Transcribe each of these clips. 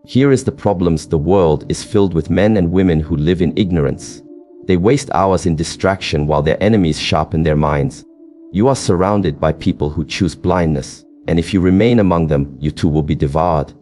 Here is the problems. The world is filled with men and women who live in ignorance. They waste hours in distraction while their enemies sharpen their minds. You are surrounded by people who choose blindness, and if you remain among them, you too will be devoured.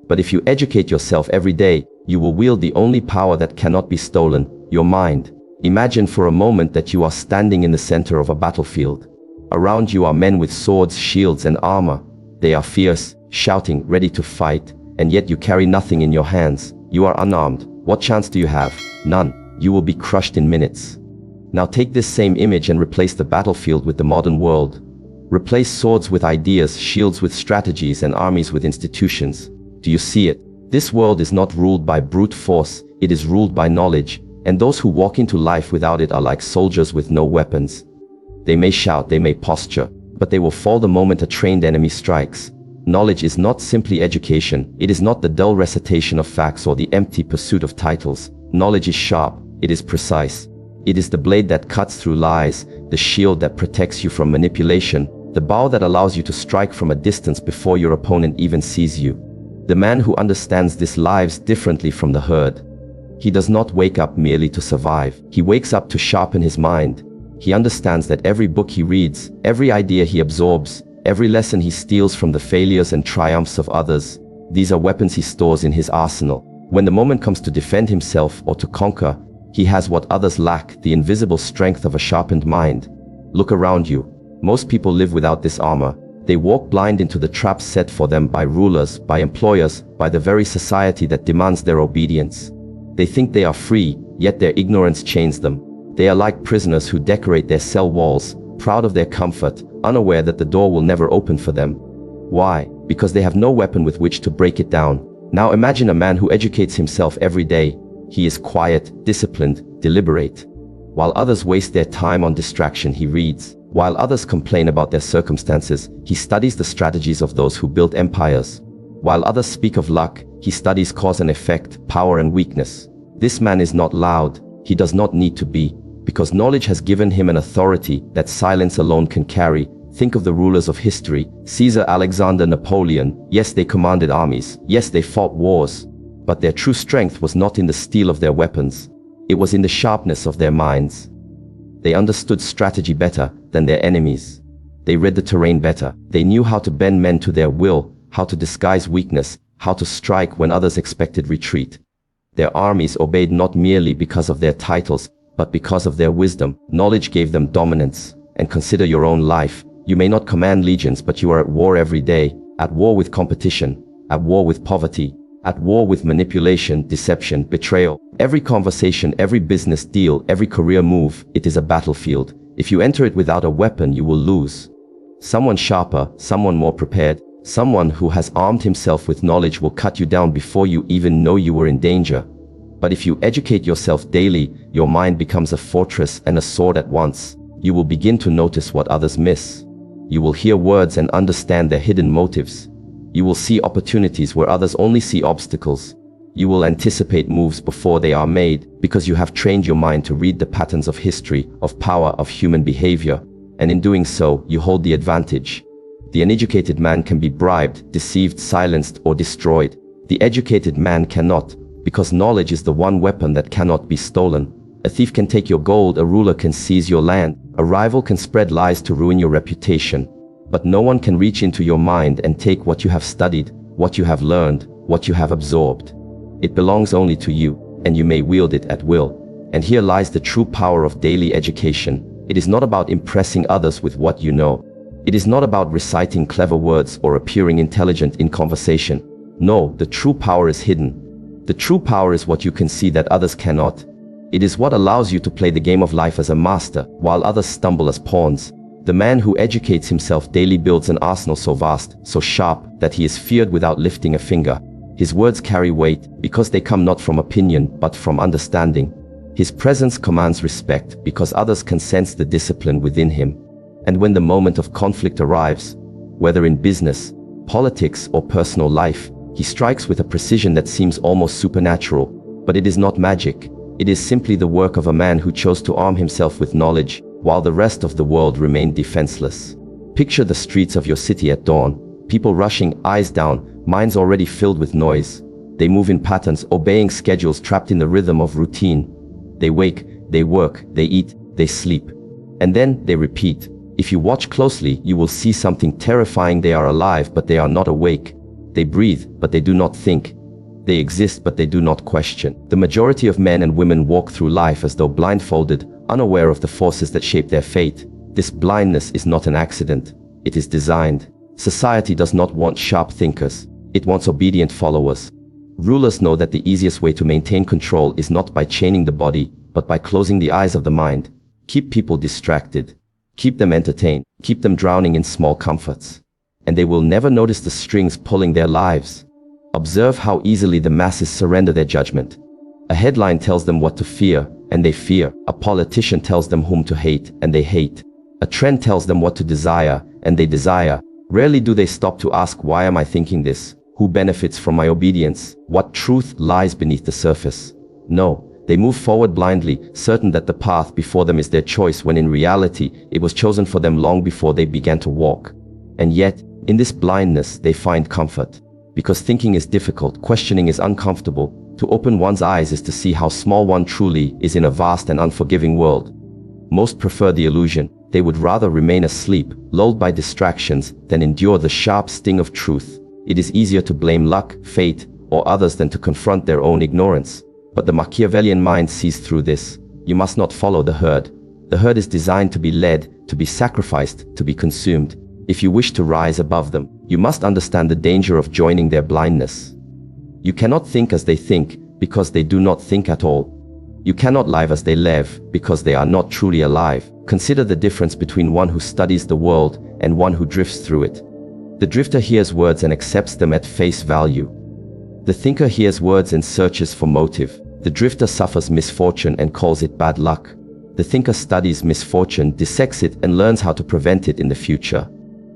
But if you educate yourself every day, you will wield the only power that cannot be stolen, your mind. Imagine for a moment that you are standing in the center of a battlefield. Around you are men with swords, shields, and armor. They are fierce, shouting, ready to fight, and yet you carry nothing in your hands. You are unarmed. What chance do you have? None. You will be crushed in minutes. Now take this same image and replace the battlefield with the modern world. Replace swords with ideas, shields with strategies, and armies with institutions. Do you see it? This world is not ruled by brute force, it is ruled by knowledge, and those who walk into life without it are like soldiers with no weapons. They may shout, they may posture, but they will fall the moment a trained enemy strikes. Knowledge is not simply education, it is not the dull recitation of facts or the empty pursuit of titles. Knowledge is sharp, it is precise. It is the blade that cuts through lies, the shield that protects you from manipulation, the bow that allows you to strike from a distance before your opponent even sees you. The man who understands this lives differently from the herd. He does not wake up merely to survive. He wakes up to sharpen his mind. He understands that every book he reads, every idea he absorbs, every lesson he steals from the failures and triumphs of others, these are weapons he stores in his arsenal. When the moment comes to defend himself or to conquer, he has what others lack, the invisible strength of a sharpened mind. Look around you. Most people live without this armor. They walk blind into the traps set for them by rulers, by employers, by the very society that demands their obedience. They think they are free, yet their ignorance chains them. They are like prisoners who decorate their cell walls, proud of their comfort, unaware that the door will never open for them. Why? Because they have no weapon with which to break it down. Now imagine a man who educates himself every day. He is quiet, disciplined, deliberate. While others waste their time on distraction, he reads. While others complain about their circumstances, he studies the strategies of those who built empires. While others speak of luck, he studies cause and effect, power and weakness. This man is not loud. He does not need to be, because knowledge has given him an authority that silence alone can carry. Think of the rulers of history, Caesar, Alexander, Napoleon. Yes, they commanded armies. Yes, they fought wars. But their true strength was not in the steel of their weapons. It was in the sharpness of their minds. They understood strategy better than their enemies. They read the terrain better. They knew how to bend men to their will, how to disguise weakness, how to strike when others expected retreat. Their armies obeyed not merely because of their titles, but because of their wisdom. Knowledge gave them dominance. And consider your own life. You may not command legions, but you are at war every day, at war with competition, at war with poverty, at war with manipulation, deception, betrayal. Every conversation, every business deal, every career move, it is a battlefield. If you enter it without a weapon, you will lose. Someone sharper, someone more prepared, someone who has armed himself with knowledge will cut you down before you even know you were in danger. But if you educate yourself daily, your mind becomes a fortress and a sword at once. You will begin to notice what others miss. You will hear words and understand their hidden motives. You will see opportunities where others only see obstacles. You will anticipate moves before they are made, because you have trained your mind to read the patterns of history, of power, of human behavior. And in doing so, you hold the advantage. The uneducated man can be bribed, deceived, silenced, or destroyed. The educated man cannot, because knowledge is the one weapon that cannot be stolen. A thief can take your gold, a ruler can seize your land, a rival can spread lies to ruin your reputation. But no one can reach into your mind and take what you have studied, what you have learned, what you have absorbed. It belongs only to you, and you may wield it at will. And here lies the true power of daily education. It is not about impressing others with what you know. It is not about reciting clever words or appearing intelligent in conversation. No, the true power is hidden. The true power is what you can see that others cannot. It is what allows you to play the game of life as a master, while others stumble as pawns. The man who educates himself daily builds an arsenal so vast, so sharp, that he is feared without lifting a finger. His words carry weight, because they come not from opinion, but from understanding. His presence commands respect, because others can sense the discipline within him. And when the moment of conflict arrives, whether in business, politics, or personal life, he strikes with a precision that seems almost supernatural. But it is not magic. It is simply the work of a man who chose to arm himself with knowledge, while the rest of the world remained defenseless. Picture the streets of your city at dawn, people rushing, eyes down, minds already filled with noise. They move in patterns, obeying schedules, trapped in the rhythm of routine. They wake, they work, they eat, they sleep. And then they repeat. If you watch closely, you will see something terrifying. They are alive, but they are not awake. They breathe, but they do not think. They exist, but they do not question. The majority of men and women walk through life as though blindfolded, unaware of the forces that shape their fate. This blindness is not an accident. It is designed. Society does not want sharp thinkers. It wants obedient followers. Rulers know that the easiest way to maintain control is not by chaining the body, but by closing the eyes of the mind. Keep people distracted. Keep them entertained. Keep them drowning in small comforts. And they will never notice the strings pulling their lives. Observe how easily the masses surrender their judgment. A headline tells them what to fear, and they fear. A politician tells them whom to hate, and they hate. A trend tells them what to desire, and they desire. Rarely do they stop to ask, why am I thinking this? Who benefits from my obedience? What truth lies beneath the surface? No, they move forward blindly, certain that the path before them is their choice, when in reality, it was chosen for them long before they began to walk. And yet, in this blindness, they find comfort. Because thinking is difficult, questioning is uncomfortable. To open one's eyes is to see how small one truly is in a vast and unforgiving world. Most prefer the illusion. They would rather remain asleep, lulled by distractions, than endure the sharp sting of truth. It is easier to blame luck, fate, or others than to confront their own ignorance. But the Machiavellian mind sees through this. You must not follow the herd. The herd is designed to be led, to be sacrificed, to be consumed. If you wish to rise above them, you must understand the danger of joining their blindness. You cannot think as they think, because they do not think at all. You cannot live as they live, because they are not truly alive. Consider the difference between one who studies the world and one who drifts through it. The drifter hears words and accepts them at face value. The thinker hears words and searches for motive. The drifter suffers misfortune and calls it bad luck. The thinker studies misfortune, dissects it, and learns how to prevent it in the future.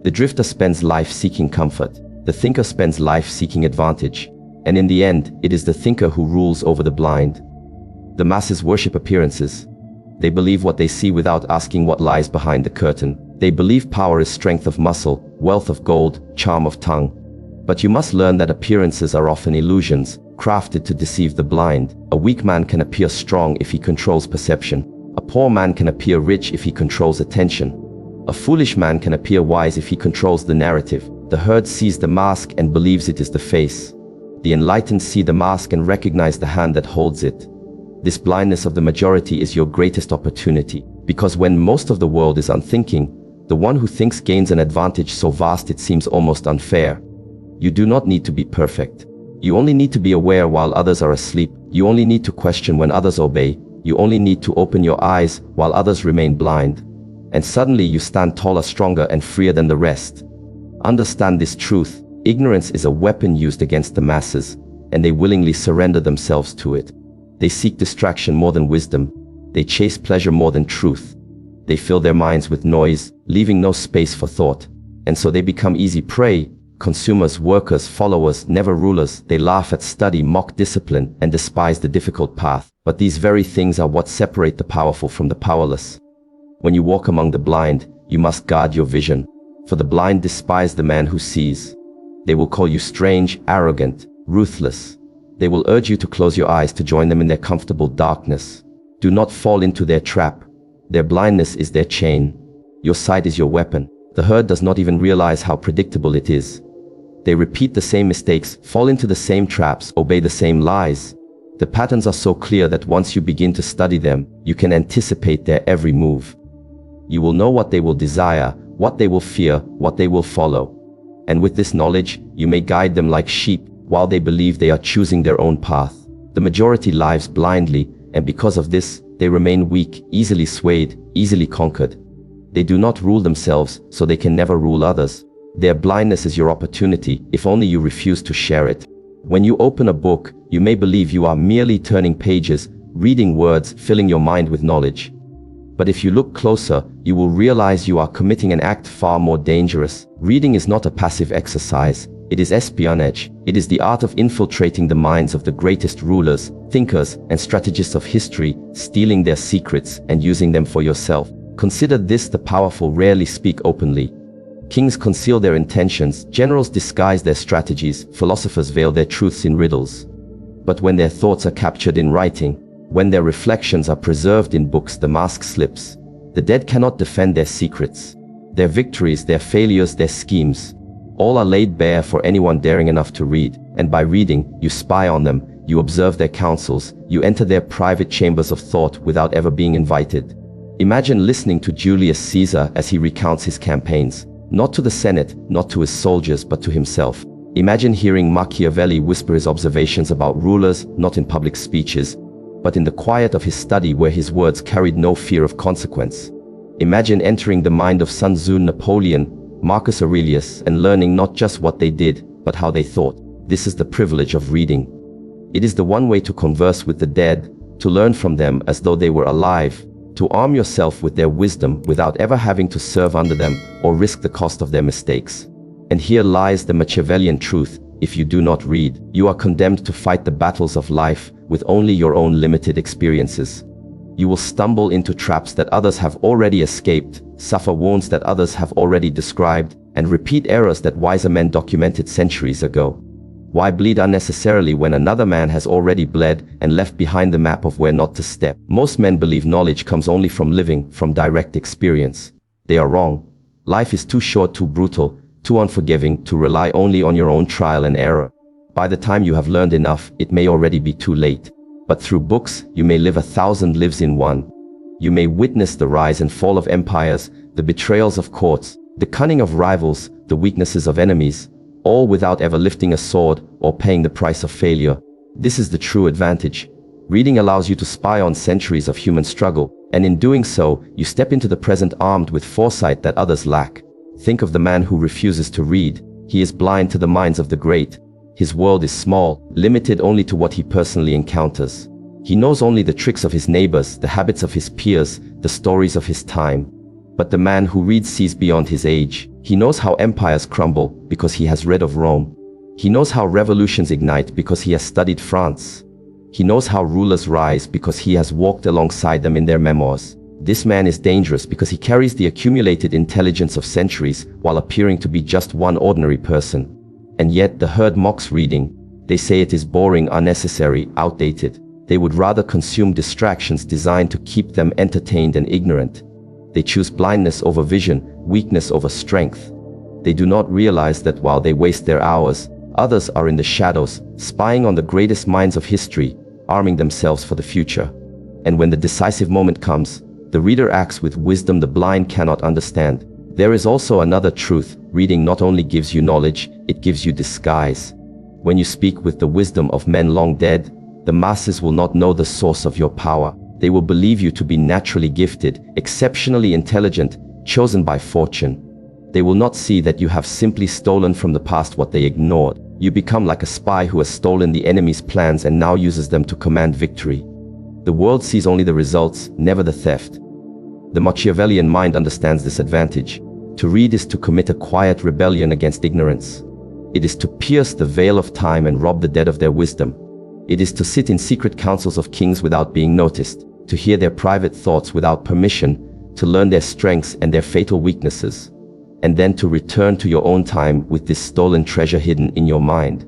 The drifter spends life seeking comfort. The thinker spends life seeking advantage. And in the end, it is the thinker who rules over the blind. The masses worship appearances. They believe what they see without asking what lies behind the curtain. They believe power is strength of muscle, wealth of gold, charm of tongue. But you must learn that appearances are often illusions, crafted to deceive the blind. A weak man can appear strong if he controls perception. A poor man can appear rich if he controls attention. A foolish man can appear wise if he controls the narrative. The herd sees the mask and believes it is the face. The enlightened see the mask and recognize the hand that holds it. This blindness of the majority is your greatest opportunity, because when most of the world is unthinking, the one who thinks gains an advantage so vast it seems almost unfair. You do not need to be perfect. You only need to be aware while others are asleep. You only need to question when others obey. You only need to open your eyes while others remain blind. And suddenly you stand taller, stronger, and freer than the rest. Understand this truth. Ignorance is a weapon used against the masses, and they willingly surrender themselves to it. They seek distraction more than wisdom. They chase pleasure more than truth. They fill their minds with noise, leaving no space for thought. And so they become easy prey. Consumers, workers, followers, never rulers. They laugh at study, mock discipline, and despise the difficult path. But these very things are what separate the powerful from the powerless. When you walk among the blind, you must guard your vision. For the blind despise the man who sees. They will call you strange, arrogant, ruthless. They will urge you to close your eyes to join them in their comfortable darkness. Do not fall into their trap. Their blindness is their chain. Your sight is your weapon. The herd does not even realize how predictable it is. They repeat the same mistakes, fall into the same traps, obey the same lies. The patterns are so clear that once you begin to study them, you can anticipate their every move. You will know what they will desire, what they will fear, what they will follow. And with this knowledge, you may guide them like sheep, while they believe they are choosing their own path. The majority lives blindly, and because of this, they remain weak, easily swayed, easily conquered. They do not rule themselves, so they can never rule others. Their blindness is your opportunity, if only you refuse to share it. When you open a book, you may believe you are merely turning pages, reading words, filling your mind with knowledge. But if you look closer, you will realize you are committing an act far more dangerous. Reading is not a passive exercise. It is espionage. It is the art of infiltrating the minds of the greatest rulers, thinkers, and strategists of history, stealing their secrets and using them for yourself. Consider this: the powerful rarely speak openly. Kings conceal their intentions, generals disguise their strategies, philosophers veil their truths in riddles. But when their thoughts are captured in writing, when their reflections are preserved in books, the mask slips. The dead cannot defend their secrets. Their victories, their failures, their schemes, all are laid bare for anyone daring enough to read. And by reading, you spy on them, you observe their counsels, you enter their private chambers of thought without ever being invited. Imagine listening to Julius Caesar as he recounts his campaigns, not to the Senate, not to his soldiers, but to himself. Imagine hearing Machiavelli whisper his observations about rulers, not in public speeches, but in the quiet of his study where his words carried no fear of consequence. Imagine entering the mind of Sun Tzu, Napoleon, Marcus Aurelius, and learning not just what they did, but how they thought. This is the privilege of reading. It is the one way to converse with the dead, to learn from them as though they were alive, to arm yourself with their wisdom without ever having to serve under them or risk the cost of their mistakes. And here lies the Machiavellian truth: if you do not read, you are condemned to fight the battles of life with only your own limited experiences. You will stumble into traps that others have already escaped, suffer wounds that others have already described, and repeat errors that wiser men documented centuries ago. Why bleed unnecessarily when another man has already bled and left behind the map of where not to step? Most men believe knowledge comes only from living, from direct experience. They are wrong. Life is too short, too brutal, too unforgiving to rely only on your own trial and error. By the time you have learned enough, it may already be too late. But through books, you may live 1,000 lives in one. You may witness the rise and fall of empires, the betrayals of courts, the cunning of rivals, the weaknesses of enemies, all without ever lifting a sword or paying the price of failure. This is the true advantage. Reading allows you to spy on centuries of human struggle, and in doing so, you step into the present armed with foresight that others lack. Think of the man who refuses to read. He is blind to the minds of the great. His world is small, limited only to what he personally encounters. He knows only the tricks of his neighbors, the habits of his peers, the stories of his time. But the man who reads sees beyond his age. He knows how empires crumble because he has read of Rome. He knows how revolutions ignite because he has studied France. He knows how rulers rise because he has walked alongside them in their memoirs. This man is dangerous because he carries the accumulated intelligence of centuries while appearing to be just one ordinary person. And yet the herd mocks reading. They say it is boring, unnecessary, outdated. They would rather consume distractions designed to keep them entertained and ignorant. They choose blindness over vision, weakness over strength. They do not realize that while they waste their hours, others are in the shadows, spying on the greatest minds of history, arming themselves for the future. And when the decisive moment comes, the reader acts with wisdom the blind cannot understand. There is also another truth. Reading not only gives you knowledge, it gives you disguise. When you speak with the wisdom of men long dead, the masses will not know the source of your power. They will believe you to be naturally gifted, exceptionally intelligent, chosen by fortune. They will not see that you have simply stolen from the past what they ignored. You become like a spy who has stolen the enemy's plans and now uses them to command victory. The world sees only the results, never the theft. The Machiavellian mind understands this advantage. To read is to commit a quiet rebellion against ignorance. It is to pierce the veil of time and rob the dead of their wisdom. It is to sit in secret councils of kings without being noticed, to hear their private thoughts without permission, to learn their strengths and their fatal weaknesses, and then to return to your own time with this stolen treasure hidden in your mind.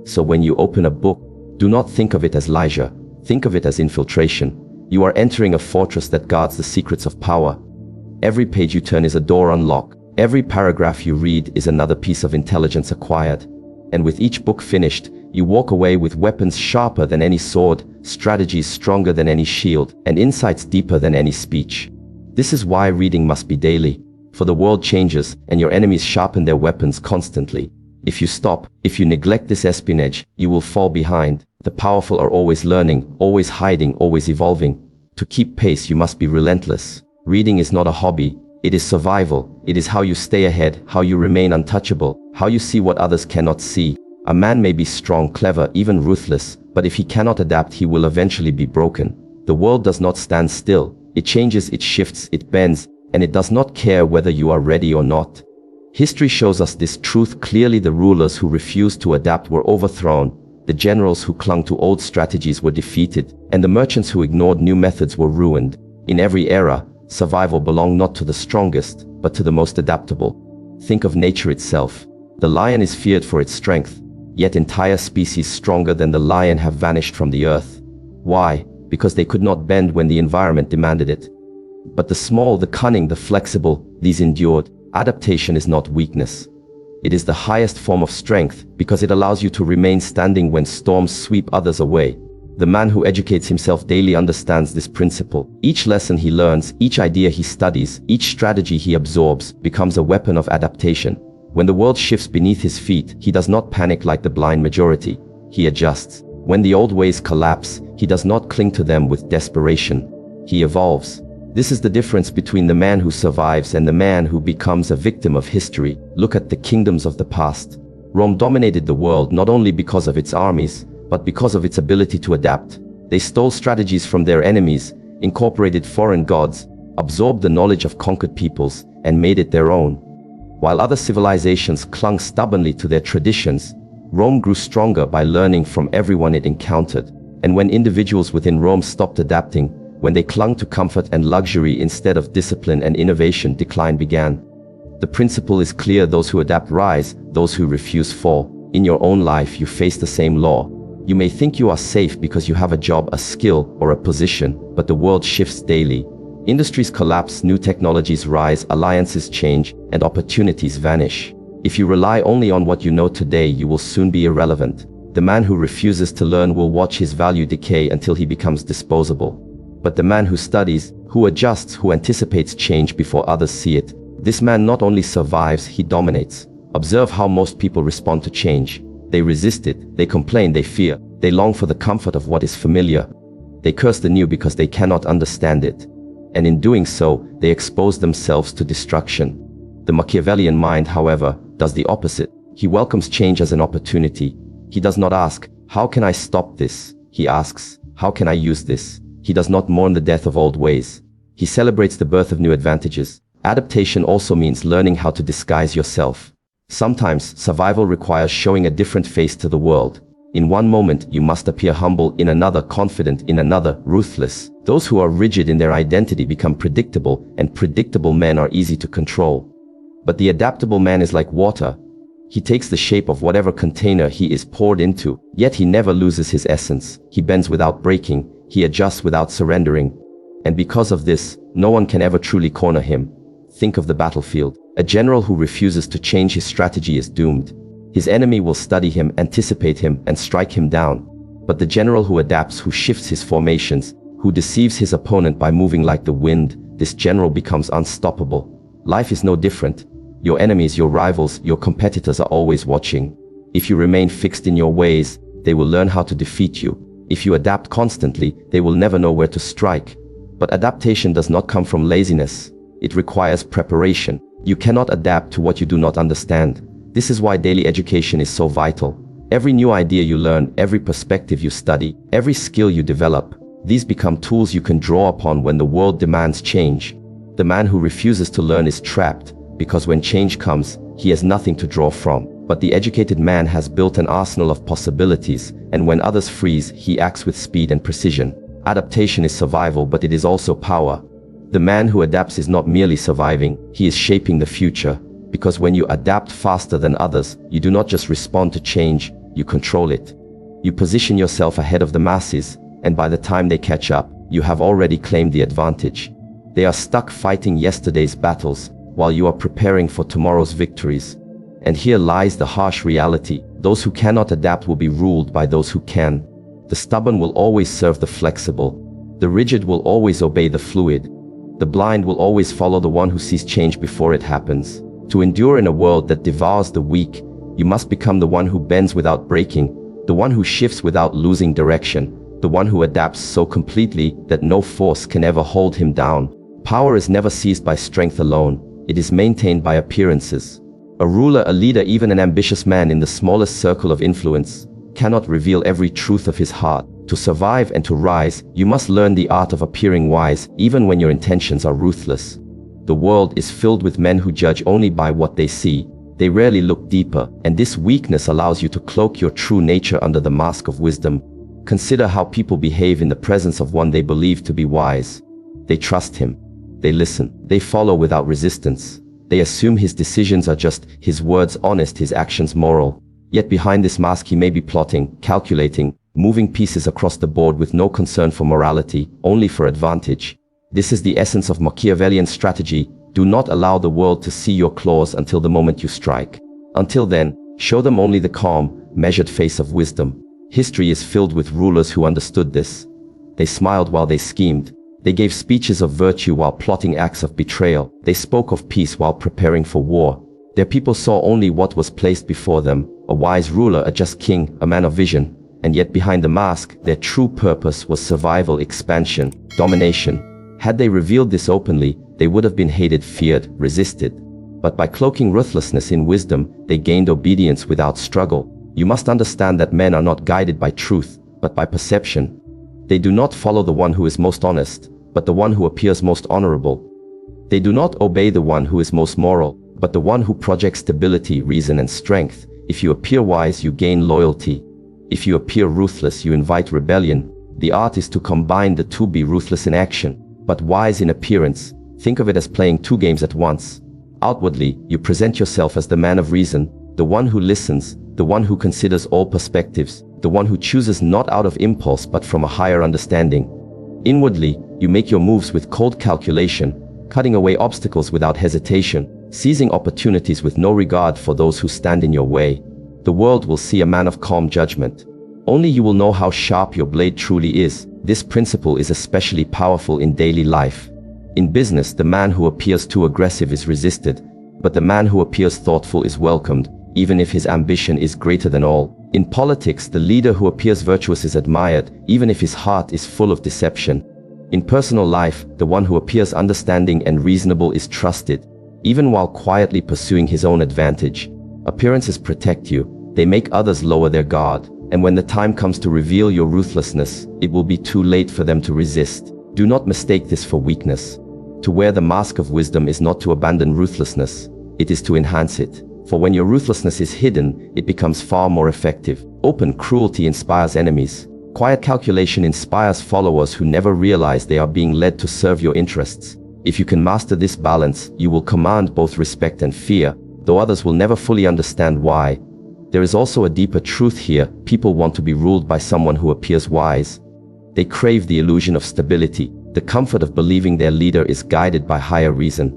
So when you open a book, do not think of it as leisure, think of it as infiltration. You are entering a fortress that guards the secrets of power. Every page you turn is a door unlocked. Every paragraph you read is another piece of intelligence acquired. And with each book finished, you walk away with weapons sharper than any sword, strategies stronger than any shield, and insights deeper than any speech. This is why reading must be daily. For the world changes, and your enemies sharpen their weapons constantly. If you stop, if you neglect this espionage, you will fall behind. The powerful are always learning, always hiding, always evolving. To keep pace, you must be relentless. Reading is not a hobby. It is survival. It is how you stay ahead, how you remain untouchable, how you see what others cannot see. A man may be strong, clever, even ruthless, but if he cannot adapt, he will eventually be broken. The world does not stand still. It changes, it shifts, it bends, and it does not care whether you are ready or not. History shows us this truth clearly. The rulers who refused to adapt were overthrown. The generals who clung to old strategies were defeated, and the merchants who ignored new methods were ruined. In every era, survival belonged not to the strongest, but to the most adaptable. Think of nature itself. The lion is feared for its strength. Yet entire species stronger than the lion have vanished from the earth. Why? Because they could not bend when the environment demanded it. But the small, the cunning, the flexible, these endured. Adaptation is not weakness. It is the highest form of strength because it allows you to remain standing when storms sweep others away. The man who educates himself daily understands this principle. Each lesson he learns, each idea he studies, each strategy he absorbs becomes a weapon of adaptation. When the world shifts beneath his feet, he does not panic like the blind majority. He adjusts. When the old ways collapse, he does not cling to them with desperation. He evolves. This is the difference between the man who survives and the man who becomes a victim of history. Look at the kingdoms of the past. Rome dominated the world not only because of its armies, but because of its ability to adapt. They stole strategies from their enemies, incorporated foreign gods, absorbed the knowledge of conquered peoples, and made it their own. While other civilizations clung stubbornly to their traditions, Rome grew stronger by learning from everyone it encountered. And when individuals within Rome stopped adapting, when they clung to comfort and luxury instead of discipline and innovation, decline began. The principle is clear: those who adapt rise, those who refuse fall. In your own life, you face the same law. You may think you are safe because you have a job, a skill, or a position, but the world shifts daily. Industries collapse, new technologies rise, alliances change, and opportunities vanish. If you rely only on what you know today, you will soon be irrelevant. The man who refuses to learn will watch his value decay until he becomes disposable. But the man who studies, who adjusts, who anticipates change before others see it, this man not only survives, he dominates. Observe how most people respond to change. They resist it, they complain, they fear, they long for the comfort of what is familiar. They curse the new because they cannot understand it. And in doing so, they expose themselves to destruction. The Machiavellian mind, however, does the opposite. He welcomes change as an opportunity. He does not ask, "How can I stop this?" He asks, "How can I use this?" He does not mourn the death of old ways. He celebrates the birth of new advantages. Adaptation also means learning how to disguise yourself. Sometimes, survival requires showing a different face to the world. In one moment, you must appear humble, in another confident, in another ruthless. Those who are rigid in their identity become predictable, and predictable men are easy to control. But the adaptable man is like water. He takes the shape of whatever container he is poured into, yet he never loses his essence. He bends without breaking, he adjusts without surrendering. And because of this, no one can ever truly corner him. Think of the battlefield. A general who refuses to change his strategy is doomed. His enemy will study him, anticipate him, and strike him down. But the general who adapts, who shifts his formations, who deceives his opponent by moving like the wind, this general becomes unstoppable. Life is no different. Your enemies, your rivals, your competitors are always watching. If you remain fixed in your ways, they will learn how to defeat you. If you adapt constantly, they will never know where to strike. But adaptation does not come from laziness. It requires preparation. You cannot adapt to what you do not understand. This is why daily education is so vital. Every new idea you learn, every perspective you study, every skill you develop, these become tools you can draw upon when the world demands change. The man who refuses to learn is trapped, because when change comes, he has nothing to draw from. But the educated man has built an arsenal of possibilities, and when others freeze, he acts with speed and precision. Adaptation is survival, but it is also power. The man who adapts is not merely surviving, he is shaping the future. Because when you adapt faster than others, you do not just respond to change, you control it. You position yourself ahead of the masses, and by the time they catch up, you have already claimed the advantage. They are stuck fighting yesterday's battles, while you are preparing for tomorrow's victories. And here lies the harsh reality. Those who cannot adapt will be ruled by those who can. The stubborn will always serve the flexible. The rigid will always obey the fluid. The blind will always follow the one who sees change before it happens. To endure in a world that devours the weak, you must become the one who bends without breaking, the one who shifts without losing direction, the one who adapts so completely that no force can ever hold him down. Power is never seized by strength alone. It is maintained by appearances. A ruler, a leader, even an ambitious man in the smallest circle of influence, cannot reveal every truth of his heart. To survive and to rise, you must learn the art of appearing wise, even when your intentions are ruthless. The world is filled with men who judge only by what they see. They rarely look deeper, and this weakness allows you to cloak your true nature under the mask of wisdom. Consider how people behave in the presence of one they believe to be wise. They trust him. They listen. They follow without resistance. They assume his decisions are just, his words honest, his actions moral. Yet behind this mask he may be plotting, calculating, moving pieces across the board with no concern for morality, only for advantage. This is the essence of Machiavellian strategy. Do not allow the world to see your claws until the moment you strike. Until then, show them only the calm, measured face of wisdom. History is filled with rulers who understood this. They smiled while they schemed. They gave speeches of virtue while plotting acts of betrayal. They spoke of peace while preparing for war. Their people saw only what was placed before them, a wise ruler, a just king, a man of vision. And yet behind the mask, their true purpose was survival, expansion, domination. Had they revealed this openly, they would have been hated, feared, resisted. But by cloaking ruthlessness in wisdom, they gained obedience without struggle. You must understand that men are not guided by truth, but by perception. They do not follow the one who is most honest, but the one who appears most honorable. They do not obey the one who is most moral, but the one who projects stability, reason, and strength. If you appear wise, you gain loyalty. If you appear ruthless, you invite rebellion. The art is to combine the two, be ruthless in action, but wise in appearance. Think of it as playing two games at once. Outwardly, you present yourself as the man of reason, the one who listens, the one who considers all perspectives, the one who chooses not out of impulse but from a higher understanding. Inwardly, you make your moves with cold calculation, cutting away obstacles without hesitation, seizing opportunities with no regard for those who stand in your way. The world will see a man of calm judgment. Only you will know how sharp your blade truly is. This principle is especially powerful in daily life. In business, the man who appears too aggressive is resisted, but the man who appears thoughtful is welcomed, even if his ambition is greater than all. In politics, the leader who appears virtuous is admired, even if his heart is full of deception. In personal life, the one who appears understanding and reasonable is trusted, even while quietly pursuing his own advantage. Appearances protect you, they make others lower their guard, and when the time comes to reveal your ruthlessness, it will be too late for them to resist. Do not mistake this for weakness. To wear the mask of wisdom is not to abandon ruthlessness, it is to enhance it. For when your ruthlessness is hidden, it becomes far more effective. Open cruelty inspires enemies. Quiet calculation inspires followers who never realize they are being led to serve your interests. If you can master this balance, you will command both respect and fear, though others will never fully understand why. There is also a deeper truth here. People want to be ruled by someone who appears wise. They crave the illusion of stability, the comfort of believing their leader is guided by higher reason.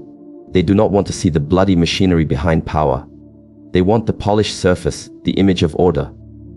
They do not want to see the bloody machinery behind power. They want the polished surface, the image of order.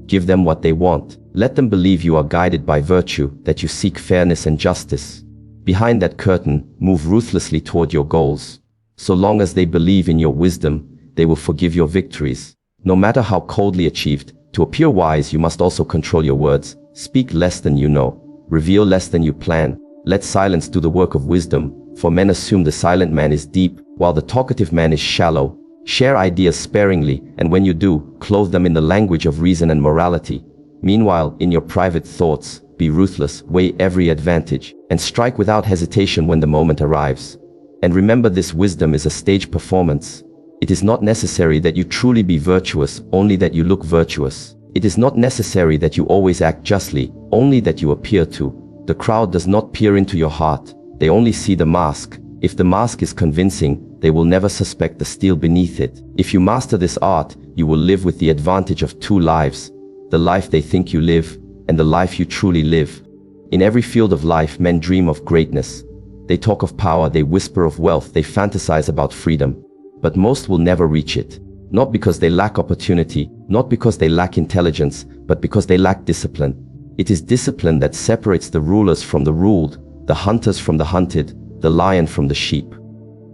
Give them what they want. Let them believe you are guided by virtue, that you seek fairness and justice. Behind that curtain, move ruthlessly toward your goals. So long as they believe in your wisdom, they will forgive your victories. No matter how coldly achieved, to appear wise you must also control your words. Speak less than you know. Reveal less than you plan. Let silence do the work of wisdom, for men assume the silent man is deep, while the talkative man is shallow. Share ideas sparingly, and when you do, clothe them in the language of reason and morality. Meanwhile, in your private thoughts, be ruthless, weigh every advantage, and strike without hesitation when the moment arrives. And remember, this wisdom is a stage performance. It is not necessary that you truly be virtuous, only that you look virtuous. It is not necessary that you always act justly, only that you appear to. The crowd does not peer into your heart, they only see the mask. If the mask is convincing, they will never suspect the steel beneath it. If you master this art, you will live with the advantage of two lives, the life they think you live, and the life you truly live. In every field of life, men dream of greatness. They talk of power, they whisper of wealth, they fantasize about freedom. But most will never reach it. Not because they lack opportunity, not because they lack intelligence, but because they lack discipline. It is discipline that separates the rulers from the ruled, the hunters from the hunted, the lion from the sheep.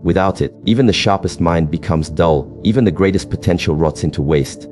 Without it, even the sharpest mind becomes dull, even the greatest potential rots into waste.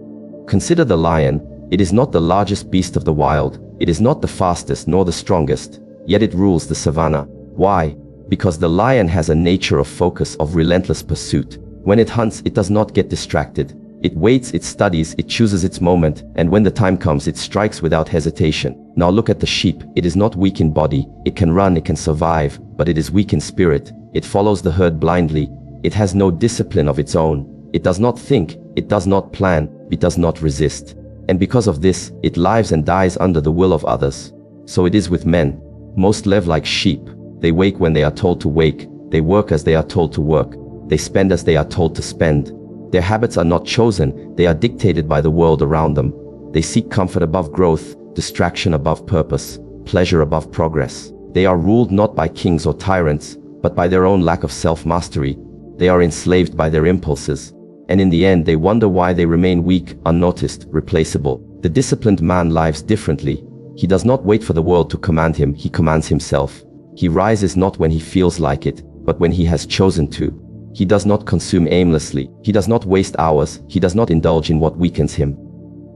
Consider the lion. It is not the largest beast of the wild, it is not the fastest nor the strongest, yet it rules the savannah. Why? Because the lion has a nature of focus, of relentless pursuit. When it hunts, it does not get distracted. It waits, it studies, it chooses its moment, and when the time comes, it strikes without hesitation. Now look at the sheep. It is not weak in body, it can run, it can survive, but it is weak in spirit. It follows the herd blindly. It has no discipline of its own. It does not think, it does not plan, it does not resist. And because of this, it lives and dies under the will of others. So it is with men. Most live like sheep. They wake when they are told to wake. They work as they are told to work. They spend as they are told to spend. Their habits are not chosen, they are dictated by the world around them. They seek comfort above growth, distraction above purpose, pleasure above progress. They are ruled not by kings or tyrants, but by their own lack of self-mastery. They are enslaved by their impulses. And in the end, they wonder why they remain weak, unnoticed, replaceable. The disciplined man lives differently. He does not wait for the world to command him, he commands himself. He rises not when he feels like it, but when he has chosen to. He does not consume aimlessly. He does not waste hours. He does not indulge in what weakens him.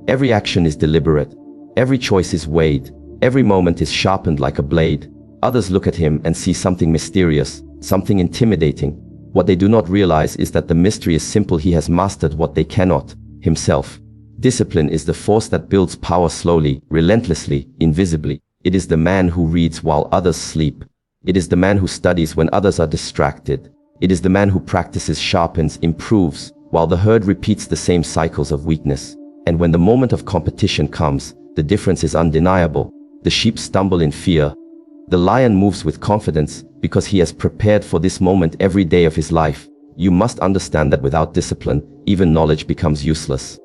Every action is deliberate. Every choice is weighed. Every moment is sharpened like a blade. Others look at him and see something mysterious, something intimidating. What they do not realize is that the mystery is simple. He has mastered what they cannot, himself. Discipline is the force that builds power slowly, relentlessly, invisibly. It is the man who reads while others sleep. It is the man who studies when others are distracted. It is the man who practices, sharpens, improves, while the herd repeats the same cycles of weakness. And when the moment of competition comes, the difference is undeniable. The sheep stumble in fear. The lion moves with confidence because he has prepared for this moment every day of his life. You must understand that without discipline, even knowledge becomes useless.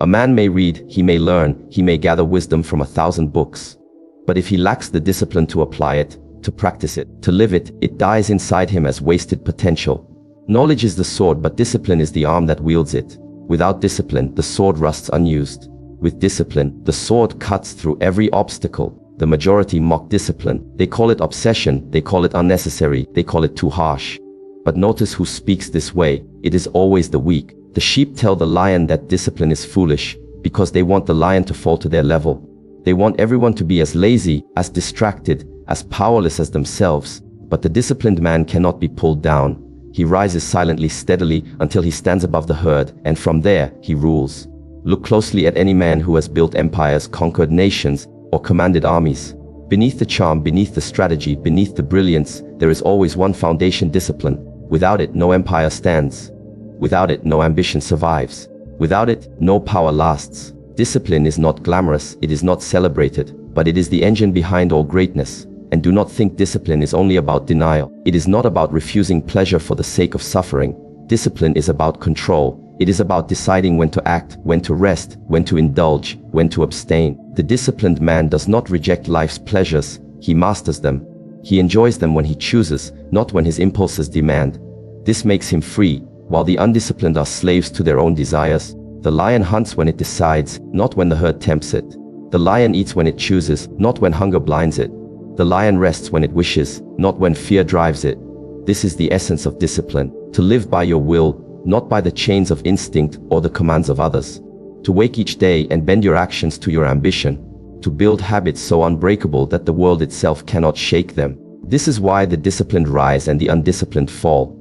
A man may read, he may learn, he may gather wisdom from 1,000 books. But if he lacks the discipline to apply it, to practice it, to live it, it dies inside him as wasted potential. Knowledge is the sword, but discipline is the arm that wields it. Without discipline, the sword rusts unused. With discipline, the sword cuts through every obstacle. The majority mock discipline. They call it obsession, they call it unnecessary, they call it too harsh. But notice who speaks this way. It is always the weak. The sheep tell the lion that discipline is foolish, because they want the lion to fall to their level. They want everyone to be as lazy, as distracted, as powerless as themselves. But the disciplined man cannot be pulled down. He rises silently, steadily, until he stands above the herd, and from there, he rules. Look closely at any man who has built empires, conquered nations, or commanded armies. Beneath the charm, beneath the strategy, beneath the brilliance, there is always one foundation: discipline. Without it, no empire stands. Without it, no ambition survives. Without it, no power lasts. Discipline is not glamorous, it is not celebrated, but it is the engine behind all greatness. And do not think discipline is only about denial. It is not about refusing pleasure for the sake of suffering. Discipline is about control. It is about deciding when to act, when to rest, when to indulge, when to abstain. The disciplined man does not reject life's pleasures, he masters them. He enjoys them when he chooses, not when his impulses demand. This makes him free, while the undisciplined are slaves to their own desires. The lion hunts when it decides, not when the herd tempts it. The lion eats when it chooses, not when hunger blinds it. The lion rests when it wishes, not when fear drives it. This is the essence of discipline: to live by your will, not by the chains of instinct or the commands of others. To wake each day and bend your actions to your ambition. To build habits so unbreakable that the world itself cannot shake them. This is why the disciplined rise and the undisciplined fall.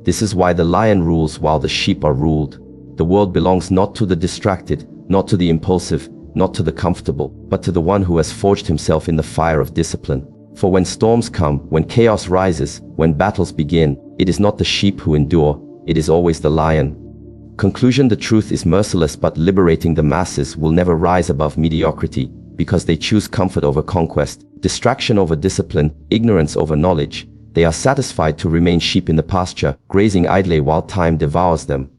This is why the lion rules while the sheep are ruled. The world belongs not to the distracted, not to the impulsive, not to the comfortable, but to the one who has forged himself in the fire of discipline. For when storms come, when chaos rises, when battles begin, it is not the sheep who endure, it is always the lion. Conclusion: the truth is merciless, but liberating. The masses will never rise above mediocrity, because they choose comfort over conquest, distraction over discipline, ignorance over knowledge. They are satisfied to remain sheep in the pasture, grazing idly while time devours them.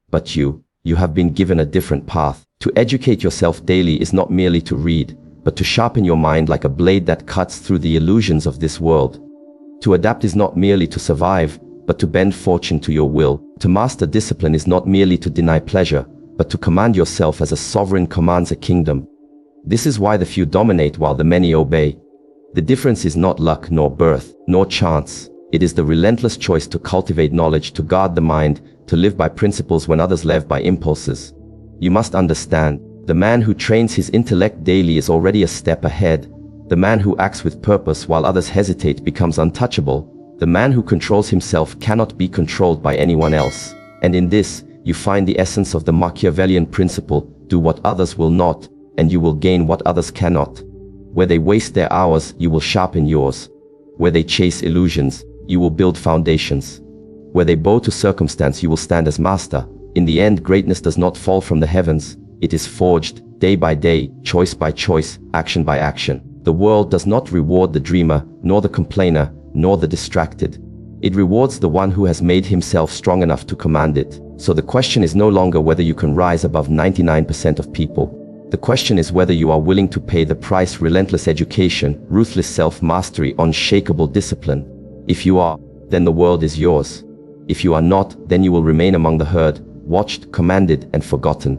But you have been given a different path. To educate yourself daily is not merely to read, but to sharpen your mind like a blade that cuts through the illusions of this world. To adapt is not merely to survive, but to bend fortune to your will. To master discipline is not merely to deny pleasure, but to command yourself as a sovereign commands a kingdom. This is why the few dominate while the many obey. The difference is not luck, nor birth, nor chance. It is the relentless choice to cultivate knowledge, to guard the mind, to live by principles when others live by impulses. You must understand, the man who trains his intellect daily is already a step ahead. The man who acts with purpose while others hesitate becomes untouchable. The man who controls himself cannot be controlled by anyone else. And in this, you find the essence of the Machiavellian principle: do what others will not, and you will gain what others cannot. Where they waste their hours, you will sharpen yours. Where they chase illusions, you will build foundations. Where they bow to circumstance, you will stand as master. In the end, greatness does not fall from the heavens. It is forged, day by day, choice by choice, action by action. The world does not reward the dreamer, nor the complainer, nor the distracted. It rewards the one who has made himself strong enough to command it. So the question is no longer whether you can rise above 99% of people. The question is whether you are willing to pay the price: relentless education, ruthless self-mastery, unshakable discipline. If you are, then the world is yours. If you are not, then you will remain among the herd, watched, commanded, and forgotten.